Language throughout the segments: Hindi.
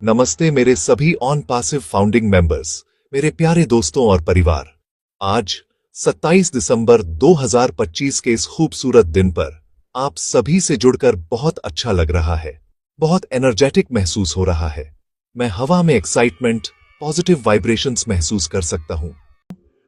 नमस्ते मेरे सभी ऑन पासिव फाउंडिंग मेंबर्स, मेरे प्यारे दोस्तों और परिवार। आज 27 दिसंबर 2025 के इस खूबसूरत दिन पर आप सभी से जुड़कर बहुत अच्छा लग रहा है। बहुत एनर्जेटिक महसूस हो रहा है। मैं हवा में एक्साइटमेंट, पॉजिटिव वाइब्रेशंस महसूस कर सकता हूं।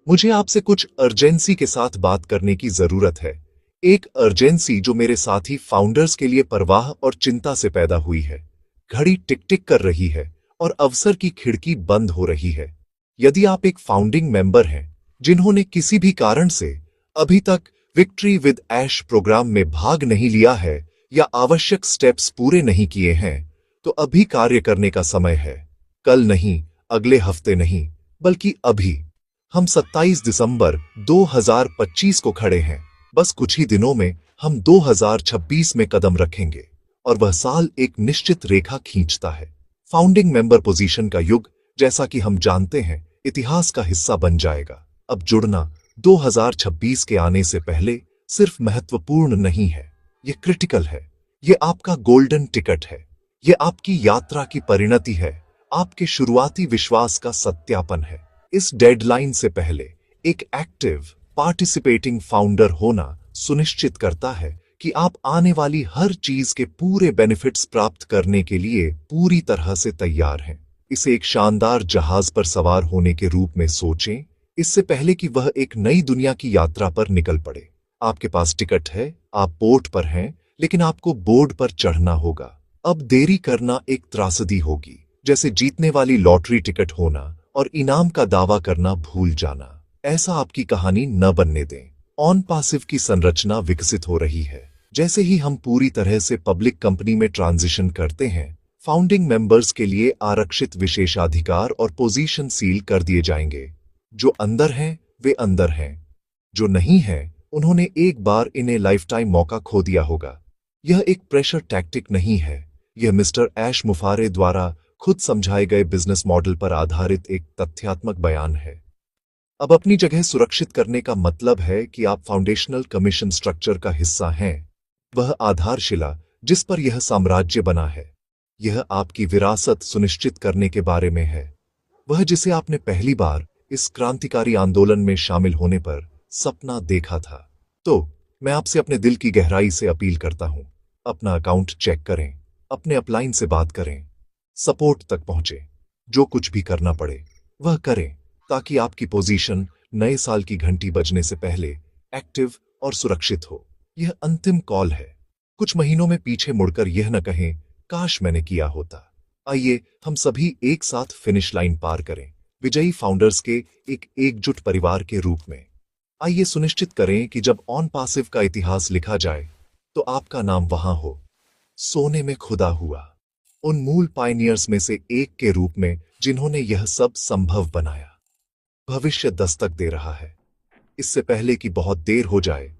मुझे आपसे कुछ अर्जेंसी के साथ बात करने की जरूरत है। एक अर्जेंसी जो मेरे साथी फाउंडर्स के लिए परवाह और चिंता से पैदा हुई है। घड़ी टिक टिक कर रही है और अवसर की खिड़की बंद हो रही है। यदि आप एक फाउंडिंग मेंबर हैं जिन्होंने किसी भी कारण से अभी तक विक्ट्री विद ऐश प्रोग्राम में भाग नहीं लिया है या आवश्यक स्टेप्स पूरे नहीं किए हैं, तो अभी कार्य करने का समय है। कल नहीं, अगले हफ्ते नहीं, बल्कि अभी। हम 27 दिसंबर 2025 को खड़े हैं। बस कुछ ही दिनों में हम 2026 में कदम रखेंगे और वह साल एक निश्चित रेखा खींचता है। फाउंडिंग मेंबर पोजीशन का युग, जैसा कि हम जानते हैं, इतिहास का हिस्सा बन जाएगा। अब जुड़ना 2026 के आने से पहले सिर्फ महत्वपूर्ण नहीं है, ये क्रिटिकल है। ये आपका गोल्डन टिकट है। ये आपकी यात्रा की परिणति है, आपके शुरुआती विश्वास का सत्यापन है। इस डेडलाइन से पहले एक एक्टिव पार्टिसिपेटिंग फाउंडर होना सुनिश्चित करता है कि आप आने वाली हर चीज के पूरे बेनिफिट्स प्राप्त करने के लिए पूरी तरह से तैयार हैं। इसे एक शानदार जहाज पर सवार होने के रूप में सोचें, इससे पहले कि वह एक नई दुनिया की यात्रा पर निकल पड़े। आपके पास टिकट है, आप बोट पर हैं, लेकिन आपको बोर्ड पर चढ़ना होगा। अब देरी करना एक त्रासदी होगी, जैसे जीतने वाली लॉटरी टिकट होना और इनाम का दावा करना भूल जाना। ऐसा आपकी कहानी न बनने दें। ऑन पासिव की संरचना विकसित हो रही है। जैसे ही हम पूरी तरह से पब्लिक कंपनी में ट्रांजिशन करते हैं, फाउंडिंग मेंबर्स के लिए आरक्षित विशेषाधिकार और पोजीशन सील कर दिए जाएंगे। जो अंदर हैं वे अंदर हैं, जो नहीं हैं उन्होंने एक बार इन्हें लाइफटाइम मौका खो दिया होगा। यह एक प्रेशर टैक्टिक नहीं है, यह मिस्टर ऐश मुफारे द्वारा खुद समझाए गए बिजनेस मॉडल पर आधारित एक तथ्यात्मक बयान है। अब अपनी जगह सुरक्षित करने का मतलब है कि आप फाउंडेशनल कमीशन स्ट्रक्चर का हिस्सा हैं। वह आधारशिला जिस पर यह साम्राज्य बना है, यह आपकी विरासत सुनिश्चित करने के बारे में है। वह जिसे आपने पहली बार इस क्रांतिकारी आंदोलन में शामिल होने पर सपना देखा था। तो मैं आपसे अपने दिल की गहराई से अपील करता हूं, अपना अकाउंट चेक करें, अपने अपलाइन से बात करें, सपोर्ट तक पहुंचे। जो कुछ भी करना पड़े वह करें, ताकि आपकी पोजीशन नए साल की घंटी बजने से पहले एक्टिव और सुरक्षित हो। यह अंतिम कॉल है। कुछ महीनों में पीछे मुड़कर यह न कहें, काश मैंने किया होता। आइए हम सभी एक साथ फिनिश लाइन पार करें, विजयी फाउंडर्स के एक एकजुट परिवार के रूप में। आइए सुनिश्चित करें कि जब ऑन पासिव का इतिहास लिखा जाए तो आपका नाम वहां हो, सोने में खुदा हुआ, उन मूल पायनियर्स में से एक के रूप में जिन्होंने यह सब संभव बनाया। भविष्य दस्तक दे रहा है। इससे पहले कि बहुत देर हो जाए,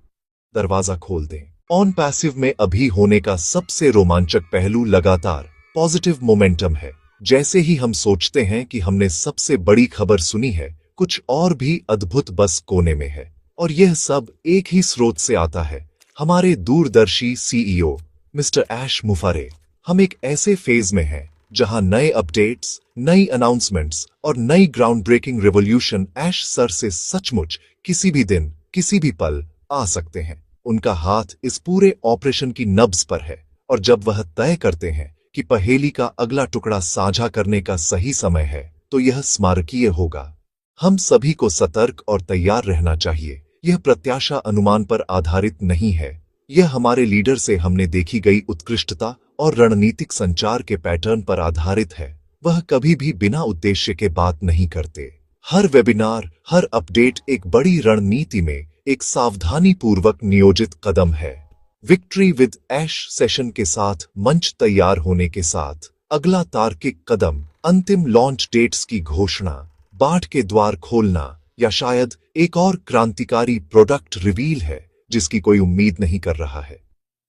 दरवाजा खोल दें। ऑन पैसिव में अभी होने का सबसे रोमांचक पहलू लगातार पॉजिटिव मोमेंटम है। जैसे ही हम सोचते हैं कि हमने सबसे बड़ी खबर सुनी है, कुछ और भी अद्भुत बस कोने में है। और यह सब एक ही स्रोत से आता है, हमारे दूरदर्शी सीईओ मिस्टर ऐश मुफारे। हम एक ऐसे फेज में हैं जहां नए अपडेट्स, नई अनाउंसमेंट्स और नई ग्राउंड ब्रेकिंग रेवोल्यूशन ऐश सर से सचमुच किसी भी दिन, किसी भी पल आ सकते हैं। उनका हाथ इस पूरे ऑपरेशन की नब्ज पर है, और जब वह तय करते हैं कि पहेली का अगला टुकड़ा साझा करने का सही समय है, तो यह स्मारकीय होगा। हम सभी को सतर्क और तैयार रहना चाहिए। यह प्रत्याशा अनुमान पर आधारित नहीं है, यह हमारे लीडर से हमने देखी गई उत्कृष्टता और रणनीतिक संचार के पैटर्न पर आधारित है। वह कभी भी बिना उद्देश्य के बात नहीं करते। हर वेबिनार, हर अपडेट एक बड़ी रणनीति में एक सावधानी पूर्वक नियोजित कदम है। विक्ट्री विद ऐश सेशन के साथ मंच तैयार होने के साथ अगला तार्किक कदम अंतिम लॉन्च डेट्स की घोषणा, बाट के द्वार खोलना, या शायद एक और क्रांतिकारी प्रोडक्ट रिवील है जिसकी कोई उम्मीद नहीं कर रहा है।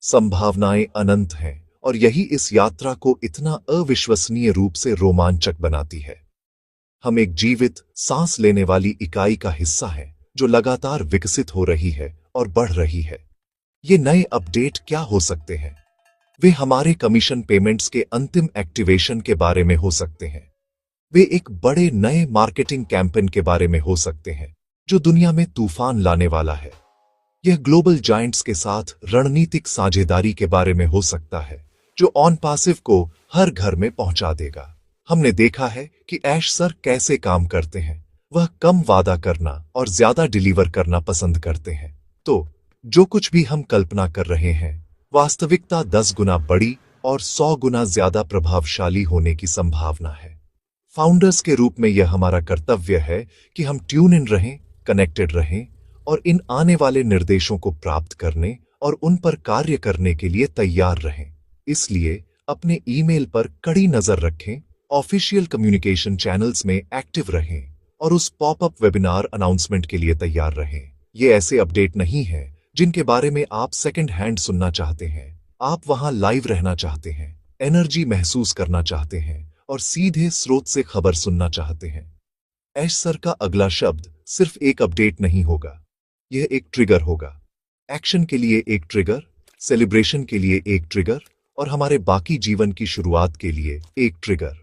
संभावनाएं अनंत हैं, और यही इस यात्रा को इतना अविश्वसनीय रूप से रोमांचक बनाती है। हम एक जीवित, सांस लेने वाली इकाई का हिस्सा हैं, जो लगातार विकसित हो रही है और बढ़ रही है। ये नए अपडेट क्या हो सकते हैं? वे हमारे कमीशन पेमेंट्स के अंतिम एक्टिवेशन के बारे में हो सकते हैं। वे एक बड़े नए मार्केटिंग कैंपेन के बारे में हो सकते हैं जो दुनिया में तूफान लाने वाला है। यह ग्लोबल जायंट्स के साथ रणनीतिक साझेदारी के बारे में हो सकता है जो ऑन पासिव को हर घर में पहुंचा देगा। हमने देखा है कि ऐश सर कैसे काम करते हैं। वह कम वादा करना और ज्यादा डिलीवर करना पसंद करते हैं। तो जो कुछ भी हम कल्पना कर रहे हैं, वास्तविकता 10 गुना बड़ी और 100 गुना ज्यादा प्रभावशाली होने की संभावना है। फाउंडर्स के रूप में यह हमारा कर्तव्य है कि हम ट्यून इन रहें, कनेक्टेड रहें और इन आने वाले निर्देशों को प्राप्त करने और उन पर कार्य करने के लिए तैयार रहें। इसलिए अपने ईमेल पर कड़ी नजर रखें, ऑफिशियल कम्युनिकेशन चैनल्स में एक्टिव रहें और उस पॉपअप वेबिनार अनाउंसमेंट के लिए तैयार रहें। ये ऐसे अपडेट नहीं है जिनके बारे में आप सेकंड हैंड सुनना चाहते हैं। आप वहां लाइव रहना चाहते हैं, एनर्जी महसूस करना चाहते हैं और सीधे स्रोत से खबर सुनना चाहते हैं। ऐश सर का अगला शब्द सिर्फ एक अपडेट नहीं होगा, यह एक ट्रिगर होगा। एक्शन के लिए एक ट्रिगर, सेलिब्रेशन के लिए एक ट्रिगर और हमारे बाकी जीवन की शुरुआत के लिए एक ट्रिगर।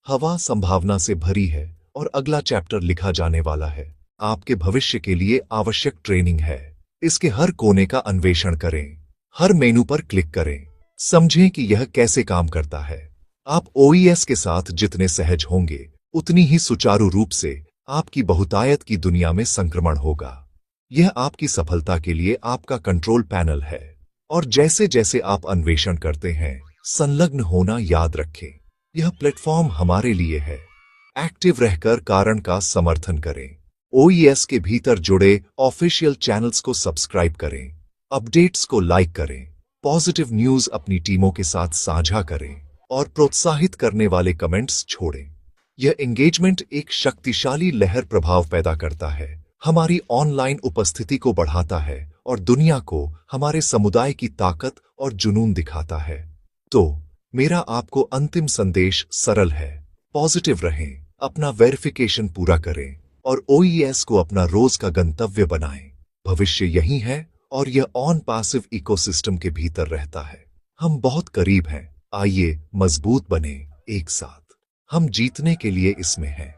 हवा संभावना से भरी है और अगला चैप्टर लिखा जाने वाला है। आपके भविष्य के लिए आवश्यक ट्रेनिंग है। इसके हर कोने का अन्वेषण करें, हर मेनू पर क्लिक करें, समझें कि यह कैसे काम करता है। आप ओईएस के साथ जितने सहज होंगे, उतनी ही सुचारू रूप से आपकी बहुतायत की दुनिया में संक्रमण होगा। यह आपकी सफलता के लिए आपका कंट्रोल पैनल है और जैसे जैसे आप अन्वेषण करते हैं, संलग्न होना याद रखें। यह प्लेटफॉर्म हमारे लिए है। एक्टिव रहकर कारण का समर्थन करें। ओईएस के भीतर जुड़े ऑफिशियल चैनल्स को सब्सक्राइब करें, अपडेट्स को लाइक करें, पॉजिटिव न्यूज अपनी टीमों के साथ साझा करें और प्रोत्साहित करने वाले कमेंट्स छोड़ें। यह एंगेजमेंट एक शक्तिशाली लहर प्रभाव पैदा करता है, हमारी ऑनलाइन उपस्थिति को बढ़ाता है और दुनिया को हमारे समुदाय की ताकत और जुनून दिखाता है। तो मेरा आपको अंतिम संदेश सरल है, पॉजिटिव रहें, अपना वेरिफिकेशन पूरा करें और ओईएस को अपना रोज का गंतव्य बनाएं। भविष्य यही है और यह ऑन पासिव इकोसिस्टम के भीतर रहता है। हम बहुत करीब हैं, आइए मजबूत बने एक साथ। हम जीतने के लिए इसमें हैं।